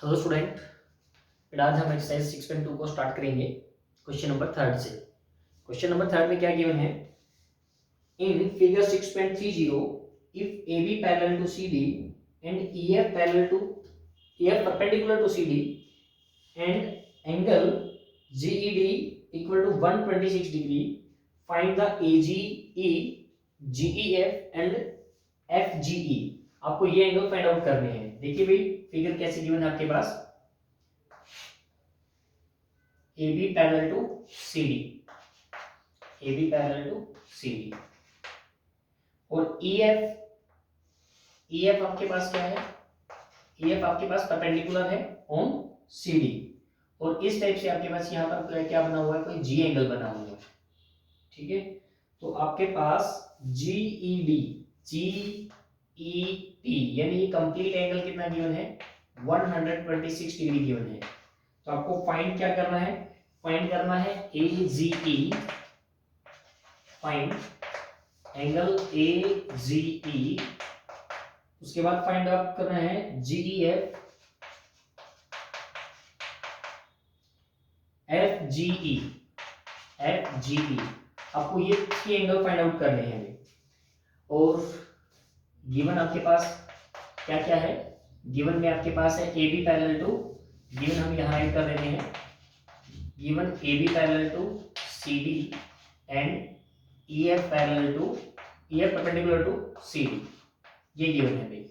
Hello student, आज हम exercise 6.2 को स्टार्ट करेंगे क्वेश्चन नंबर थर्ड से। क्वेश्चन नंबर थर्ड में क्या गिवन है? In figure 6.30 if A B parallel to C D and E F parallel to E F perpendicular to C D and angle G E D equal to 126 degree, find the A G E, G E F and F G E. आपको ये angle find out करने हैं। देखिए भाई, figure कैसे given है आपके पास? A B parallel to C D, A B parallel to C D, और ई एफ आपके पास क्या है? ई एफ आपके पास परपेंडिकुलर है ऑन सी डी, और इस टाइप से आपके पास यहाँ पर क्या बना हुआ है? कोई जी एंगल बना हुआ है। ठीक है, तो आपके पास जी ई डी, जी ई टी यानी ये कंप्लीट एंगल कितना गिवन है? 126 डिग्री गिवन है। तो आपको फाइंड क्या करना है? फाइंड करना है ए G E, find angle A G ई। उसके बाद फाइंड आउट करना है G E F, F G E, F G E. आपको ये 3 एंगल फाइंड आउट करने हैं। और गिवन आपके पास क्या क्या है? गिवन में आपके पास है A B parallel to, given हम यहाँ राइट कर देते हैं, given A B parallel to C D and E F parallel to, E F perpendicular to C D. ये गिवन है भाई।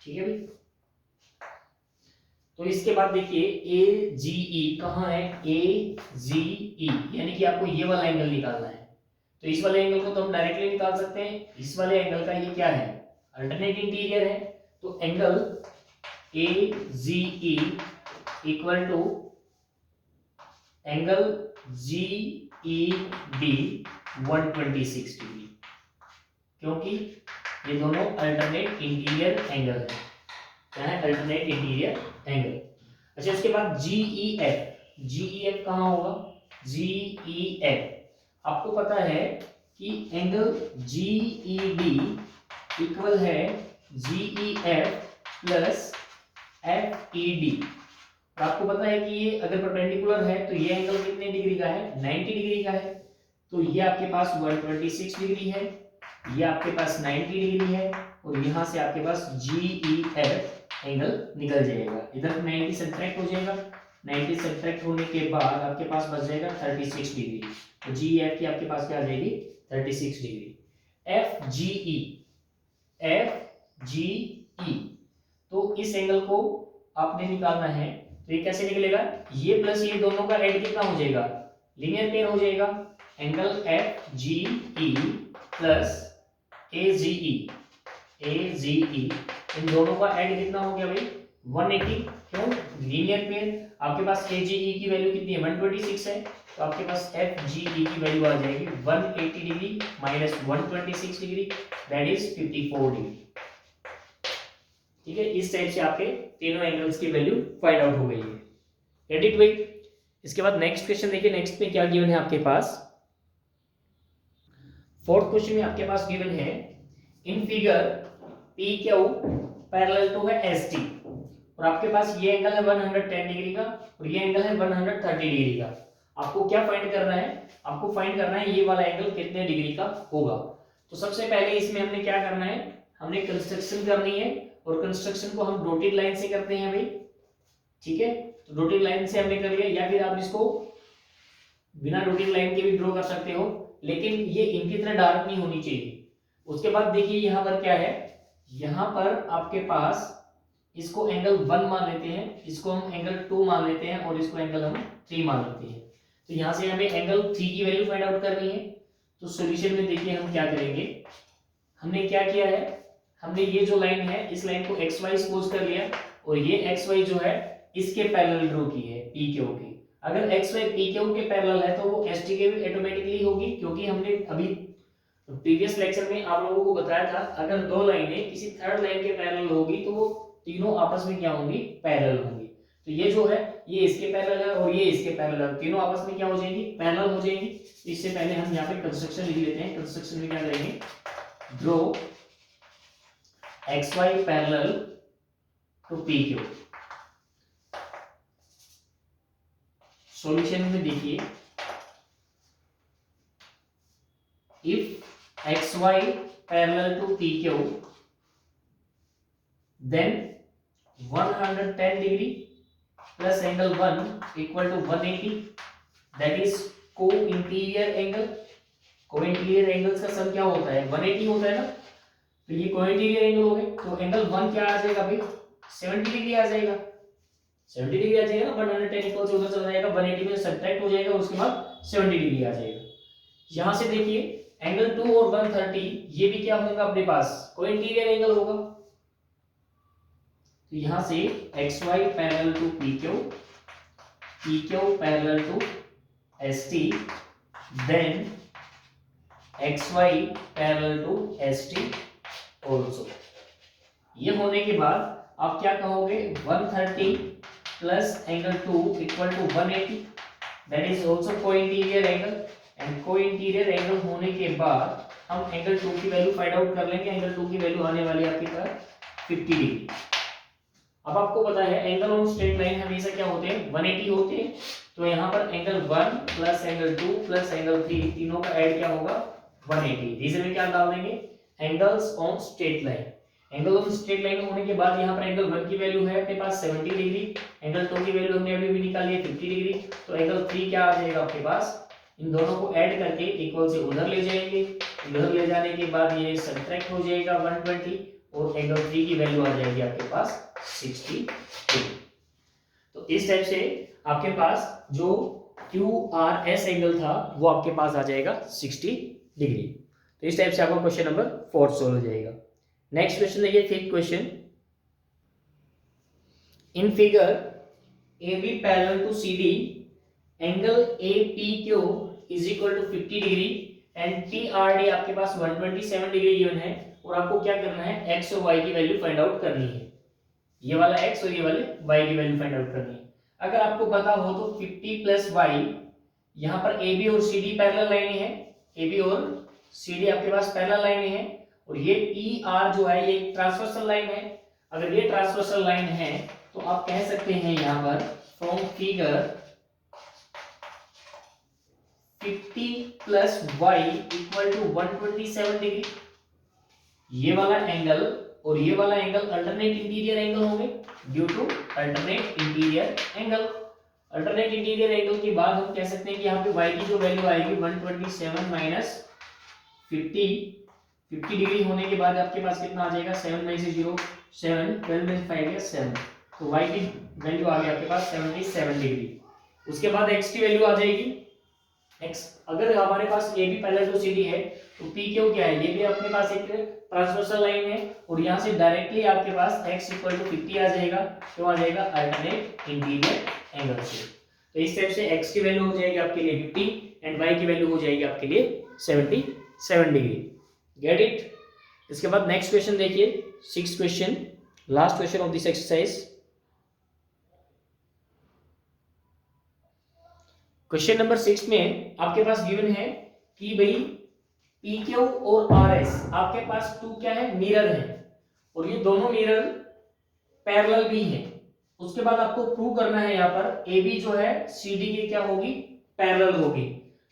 ठीक है भाई, तो इसके बाद देखिए ए जी ई कहाँ है? ए जी ई यानी कि आपको ये वाला एंगल निकालना है। तो इस वाले एंगल को तो हम डायरेक्टली निकाल सकते हैं। इस वाले एंगल का ये क्या है? अल्टरनेट इंटीरियर है। तो angle A G E equal to angle G E D 126 degree, क्योंकि ये दोनों अल्टरनेट इंटीरियर एंगल है। क्या है? Alternate interior angle. अच्छा, इसके बाद जी E F, G E F कहाँ होगा? जी ई एफ आपको पता है कि angle G E D equal है G E F plus F E D. आपको पता है कि ये अगर परपेंडिकुलर है तो ये एंगल कितने डिग्री का है? 90 डिग्री का है। तो ये आपके पास 126 डिग्री है, ये आपके पास 90 डिग्री है, और यहाँ से आपके पास जी ई एफ एंगल निकल जाएगा। इधर 90 सब्ट्रैक्ट हो जाएगा, 90 सब्ट्रैक्ट होने के बाद आपके पास बच जाएगा 36 डिग्री। तो जी ई एफ की आपके पास क्या आ जाएगी? 36 degree. F G E, F G ई, तो इस एंगल को आपने निकालना है। तो ये कैसे निकलेगा? ये प्लस ये दोनों का ऐड कितना हो जाएगा? लीनियर पेयर हो जाएगा। Angle F G E plus A G E, A G E, इन दोनों का ऐड कितना हो गया भाई? 180। क्यों? Linear pair. आपके पास ए जी ई की वैल्यू कितनी है? 126 है। तो आपके पास एफ जी ई की वैल्यू आ जाएगी 180 degree minus 126 degree, that is 54 degree. ठीक है, इस टाइप से आपके तीनों एंगल्स की वैल्यू फाइंड आउट हो गई है। गेट इट भाई? इसके बाद नेक्स्ट क्वेश्चन देखिए, नेक्स्ट में क्या गिवन है आपके पास? फोर्थ क्वेश्चन में आपके पास गिवन है in figure P Q parallel to है एस टी, और आपके पास ये एंगल है 110 डिग्री का और ये एंगल है 130 डिग्री का। आपको क्या फाइंड करना है? आपको फाइंड करना है ये वाला एंगल कितने डिग्री का होगा। तो सबसे पहले इसमें हमने क्या करना है? हमने कंस्ट्रक्शन करनी है, और कंस्ट्रक्शन को हम डॉटेड लाइन से करते हैं भाई। ठीक है, तो डॉटेड लाइन से हमने कर लिया, या फिर आप इसको बिना डॉटेड लाइन के भी ड्रॉ कर सकते हो, लेकिन ये इनकी तरह डार्क नहीं होनी चाहिए। उसके बाद देखिए यहाँ पर क्या है? यहाँ पर आपके पास इसको एंगल 1 मान लेते हैं, इसको हम एंगल 2 मान लेते हैं, और इसको एंगल हम 3 मान लेते हैं। तो यहाँ से हमें एंगल 3 की वैल्यू फाइंड आउट करनी है। तो सॉल्यूशन में देखिए हम क्या करेंगे। हमने क्या किया है? हमने ये जो लाइन है इस लाइन को एक्स वाई सपोज कर लिया, और ये एक्स वाई जो है इसके पैरेलल ड्रॉ की है पी क्यू की। अगर एक्स वाई पी क्यू के पैरेलल है तो वो एस टी के भी ऑटोमेटिकली होगी, क्योंकि हमने अभी प्रीवियस लेक्चर में आप लोगों को बताया था अगर दो लाइनें किसी थर्ड लाइन के पैरेलल होगी तो वो तीनों आपस में क्या होंगी? पैरेलल होंगी। तो ये जो है ये इसके पैरेलल है और ये इसके पैरेलल है, तीनों आपस में क्या हो जाएंगी? पैरेलल हो जाएंगी। इससे पहले हम यहाँ पे कंस्ट्रक्शन लिख लेते हैं। कंस्ट्रक्शन में क्या करेंगे? Draw xy parallel to PQ। Solution में देखिए, if X Y parallel to P Q then 110 degree plus angle 1 equal to 180, that is co interior angle. Co interior angles का सम क्या होता है, 180 होता है ना, तो ये को इंटीरियर एंगल हो गए, तो एंगल 1 क्या आ जाएगा भाई, 70 डिग्री आ जाएगा, 70 डिग्री आ जाएगा ना, 110 इक्वल से उधर चला जाएगा, 180 में सब्ट्रैक्ट हो जाएगा, उसके बाद 70 डिग्री आ जाएगा। यहां से देखिए एंगल 2 और 130 ये भी क्या होगा अपने पास, को इंटीरियर एंगल होगा। तो यहां से xy parallel to pq parallel to st, then xy parallel to st also. ये होने के बाद आप क्या कहोगे, 130 plus angle 2 equal to 180, that is also co interior angle. And co interior angle होने के बाद हम एंगल 2 की वैल्यू फाइंड आउट कर लेंगे। एंगल 2 की वैल्यू आने वाली है आपके पास 50 डिग्री। अब आपको पता है एंगल ऑन स्ट्रेट लाइन हमेशा क्या होते हैं, 180 होते हैं, तो यहाँ पर angle 1 plus angle 2 plus angle 3 तीनों का ऐड क्या होगा, 180। रीजन में क्या डाल देंगे, angles on straight line. Angle on straight line होने के बाद यहाँ पर एंगल 1 की वैल्यू है अपने पास 70 डिग्री, एंगल 2 की वैल्यू हमने अभी भी निकाली है 50 डिग्री, तो एंगल 3 क्या आ जाएगा आपके पास, इन दोनों को ऐड करके इक्वल से उधर ले जाएंगे, उधर ले जाने के बाद ये सब्ट्रैक्ट हो जाएगा 120 और एंगल 3 की वैल्यू आ जाएगी आपके पास 62। तो इस टाइप से आपके पास जो QRS एंगल था वो आपके पास आ जाएगा 60 डिग्री। तो इस टाइप से आपका क्वेश्चन नंबर 4 सोल्व हो जाएगा। नेक्स्ट क्वेश्चन देखिए, fifth question, in figure AB parallel to CD angle APQ is equal to 50 degree and TRD आपके पास 127 डिग्री गिवन है, और आपको क्या करना है, x और y की वैल्यू फाइंड आउट करनी है। ये वाला x और ये वाले y की वैल्यू फाइंड आउट करनी है। अगर आपको पता हो तो 50 प्लस y, यहाँ पर AB और CD पैरेलल लाइनें हैं, AB और CD आपके पास पैरेलल लाइनें हैं, और ये TR जो है ये ट्रांसवर्सल लाइन है। अगर ये ट्रांसवर्सल लाइन है तो आप कह सकते हैं यहाँ पर from figure 50 plus y equal to 127 degree. ये वाला एंगल और ये वाला एंगल अल्टरनेट इंटीरियर एंगल होंगे due to alternate interior angle. Alternate interior angle के बाद हम कह सकते हैं कि यहाँ पे y की जो वैल्यू आएगी 127 माइनस 50 डिग्री होने के बाद आपके पास कितना आ जाएगा, 7 में से 0 7, 12 में से 5 है 7, तो y की वैल्यू आ गई आपके पास 77 डिग्री। उसके बाद x की वैल्यू आ जाएगी x, अगर हमारे पास AB पैरेलल टू CD है तो PQ क्या है, ये भी अपने पास एक ट्रांसवर्सल लाइन है, और यहाँ से डायरेक्टली आपके पास x इक्वल टू 50 आ जाएगा, क्यों आ जाएगा, अल्टरनेट इंटीरियर एंगल से। तो इस टाइप से x की वैल्यू हो जाएगी आपके लिए 50 एंड y की वैल्यू हो जाएगी आपके लिए 77 डिग्री। Get it. इसके बाद नेक्स्ट क्वेश्चन देखिए, sixth question, last question of this exercise. Question number 6 में आपके पास गिवन है कि भाई PQ और RS आपके पास टू क्या है, मिरर है, और ये दोनों मिरर पैरेलल भी हैं। उसके बाद आपको प्रूव करना है यहाँ पर AB जो है CD के क्या होगी, पैरेलल होगी।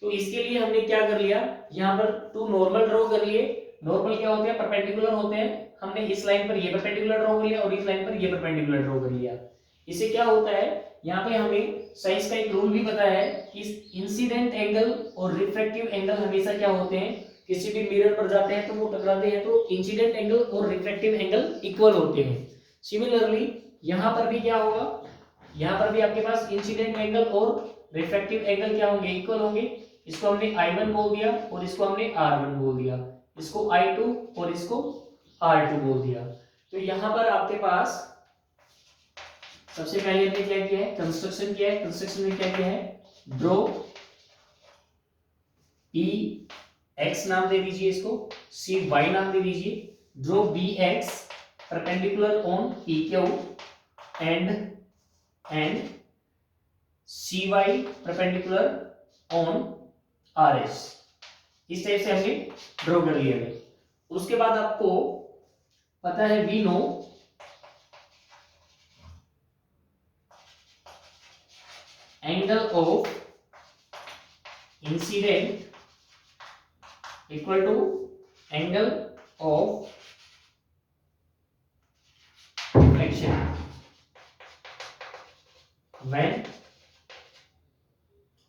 तो इसके लिए हमने क्या कर लिया, यहाँ पर टू नॉर्मल ड्रॉ कर लिए। नॉर्मल क्या होते हैं, परपेंडिकुलर होते हैं। हमने इस लाइन पर ये परपेंडिकुलर ड्रॉ कर लिया और इस लाइन पर ये परपेंडिकुलर ड्रॉ कर लिया। इससे क्या होता है, यहाँ पे हमें साइंस का एक रूल भी पता है कि इंसिडेंट एंगल और रिफ्रैक्टिव एंगल हमेशा क्या होते हैं, किसी भी मिरर पर जाते हैं तो वो टकराते हैं, तो इंसिडेंट एंगल और रिफ्रैक्टिव एंगल इक्वल होते हैं। सिमिलरली यहाँ पर भी क्या होगा, यहाँ पर भी आपके पास इंसिडेंट एंगल और रिफ्रैक्टिव एंगल क्या होंगे, इक्वल होंगे। इसको हमने I1 बोल दिया और इसको हमने R1 बोल दिया, इसको I2 और इसको R2 बोल दिया। तो यहाँ पर आपके पास सबसे पहले हमने क्या किया है, कंस्ट्रक्शन किया है। कंस्ट्रक्शन में क्या किया है, ड्रॉ PX नाम दे दीजिए, इसको CY नाम दे दीजिए। Draw BX perpendicular on PQ and CY perpendicular on RS। इस टाइप से हमने ड्रॉ कर लिया है। उसके बाद आपको पता है we know angle of incident equal to angle of reflection when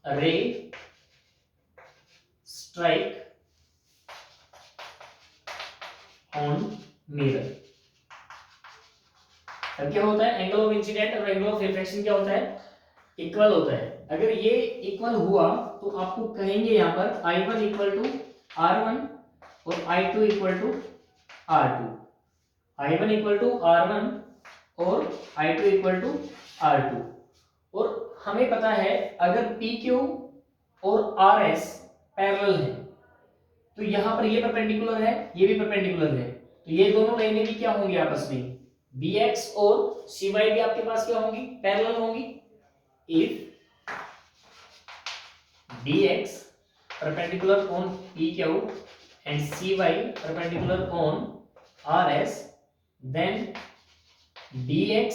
ray strike on mirror. अब क्या होता है, एंगल ऑफ इंसिडेंट और एंगल ऑफ रिफ्लेक्शन क्या होता है, इक्वल होता है। अगर ये इक्वल हुआ तो आपको कहेंगे यहाँ पर I1 इक्वल टू R1 और I2 equal to R2। I1 equal to R1 और I2 इक्वल टू R2। और हमें पता है अगर PQ और RS पैरेलल है तो यहाँ पर ये परपेंडिकुलर है, ये भी परपेंडिकुलर है, तो ये दोनों लाइनें भी क्या होंगी आपस में, BX और CY भी आपके पास क्या होंगी, पैरेलल होंगी। If BX perpendicular on PQ and CY perpendicular on RS, then BX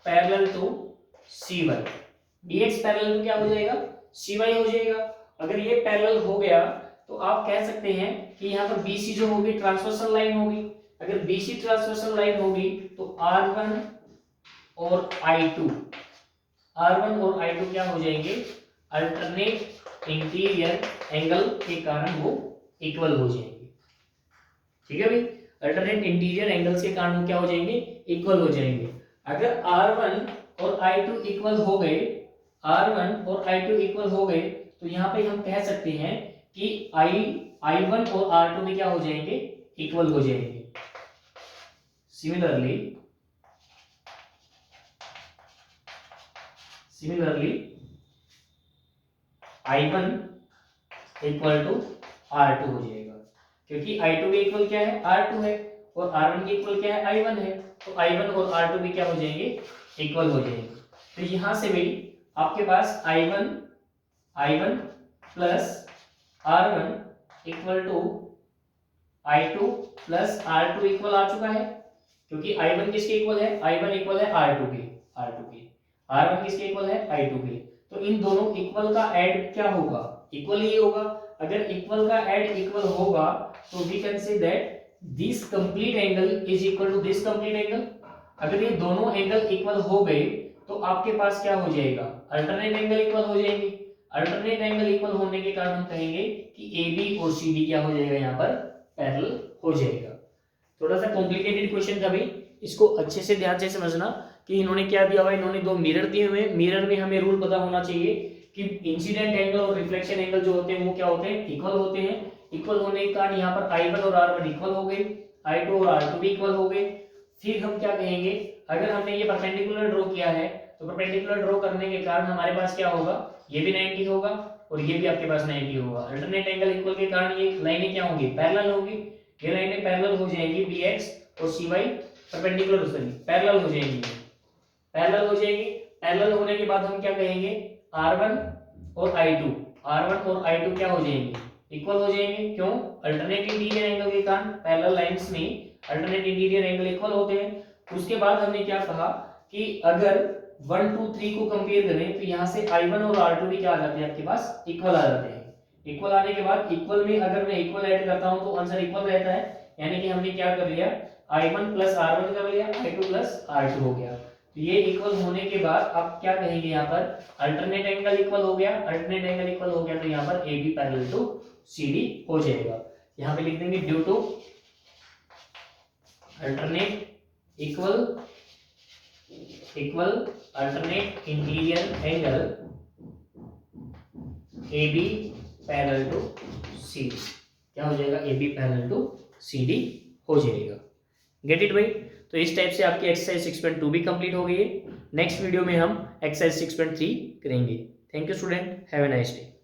parallel to CY। BX parallel to क्या हो जाएगा, CY हो जाएगा। अगर ये पैरेलल हो गया तो आप कह सकते हैं कि यहाँ पर BC जो होगी ट्रांसवर्सल लाइन होगी। अगर BC ट्रांसवर्सल लाइन होगी तो R1 और I2 क्या हो जाएंगे, अल्टरनेट इंटीरियर एंगल के कारण वो इक्वल हो जाएंगे। ठीक है भाई, अल्टरनेट इंटीरियर एंगल्स के कारण क्या हो जाएंगे, इक्वल हो जाएंगे। अगर R1 और I2 इक्वल हो गए, R1 और I2 इक्वल हो गए तो यहाँ पे हम कह सकते हैं कि I1 और R2 भी क्या हो जाएंगे, इक्वल हो जाएंगे। Similarly I1 equal to R2 हो जाएगा, क्योंकि I2 भी इक्वल क्या है, R2 है, और R1 के इक्वल क्या है, I1 है, तो I1 और R2 भी क्या हो जाएंगे, इक्वल हो जाएंगे। तो यहां से भी आपके पास I1 plus R1 equal to I2 plus R2 equal आ चुका है, क्योंकि I1 किसके इक्वल है, I1 इक्वल है R2 के, R1 किसके इक्वल है, I2 के। तो इन दोनों इक्वल का ऐड क्या होगा, इक्वल ही होगा। अगर इक्वल का ऐड इक्वल होगा तो we can say that this complete angle is equal to this complete angle. अगर ये दोनों एंगल इक्वल हो गए तो आपके पास क्या हो जाएगा, अल्टरनेट एंगल इक्वल हो जाएंगे। अल्टरनेट एंगल इक्वल होने के कारण हम कहेंगे कि AB और CD क्या हो जाएगा, यहाँ पर पैरेलल हो जाएगा। थोड़ा सा कॉम्प्लिकेटेड क्वेश्चन था भाई, इसको अच्छे से ध्यान से समझना कि इन्होंने क्या दिया हुआ है, इन्होंने दो मिरर दिए हुए हैं। मिरर में हमें रूल पता होना चाहिए कि इंसिडेंट एंगल और रिफ्लेक्शन एंगल जो होते हैं वो क्या होते हैं, इक्वल होते हैं। इक्वल होने के कारण यहाँ पर I1 और R1 इक्वल हो गए, I2 और R2 भी इक्वल हो गए। फिर हम क्या कहेंगे, अगर हमने ये परपेंडिकुलर ड्रॉ किया है तो परपेंडिकुलर ड्रॉ करने के कारण हमारे पास क्या होगा, ये भी 90 होगा और ये भी आपके पास 90 होगा। अल्टरनेट एंगल इक्वल के कारण ये लाइनें क्या होंगी, पैरेलल होगी। ये लाइनें पैरेलल हो जाएंगी, BX और CY परपेंडिकुलर पैरेलल हो जाएंगी, पैरेलल हो जाएगी। पैरेलल होने के बाद हम क्या कहेंगे, R1 और I2 क्या हो जाएंगे, इक्वल हो जाएंगे। क्यों, अल्टरनेट इंटीरियर एंगल के कारण पैरेलल लाइंस में अल्टरनेट इंटीरियर एंगल इक्वल होते हैं। उसके बाद हमने क्या कहा कि अगर 1 2 3 को कंपेयर करें तो यहाँ से I1 और R2 भी क्या आ जाते हैं, आपके पास इक्वल आ जाते हैं। इक्वल आने के बाद इक्वल में अगर मैं इक्वल ऐड करता हूँ तो आंसर इक्वल रहता है, यानी कि हमने क्या कर लिया, I1 प्लस R1 कर लिया, I2 प्लस R2 हो गया। तो ये इक्वल होने के बाद आप क्या कहेंगे, यहाँ पर अल्टरनेट एंगल इक्वल हो गया। अल्टरनेट एंगल इक्वल हो गया तो यहाँ पर AB पैरेलल टू CD हो जाएगा। यहाँ पे लिख देंगे due to alternate equal alternate interior angle AB parallel to CD, क्या हो जाएगा, AB पैरेलल टू CD हो जाएगा। गेट इट भाई। तो इस टाइप से आपकी एक्सरसाइज 6.2 भी कंप्लीट हो गई है। नेक्स्ट वीडियो में हम एक्सरसाइज 6.3 करेंगे। Thank you student, have a nice day.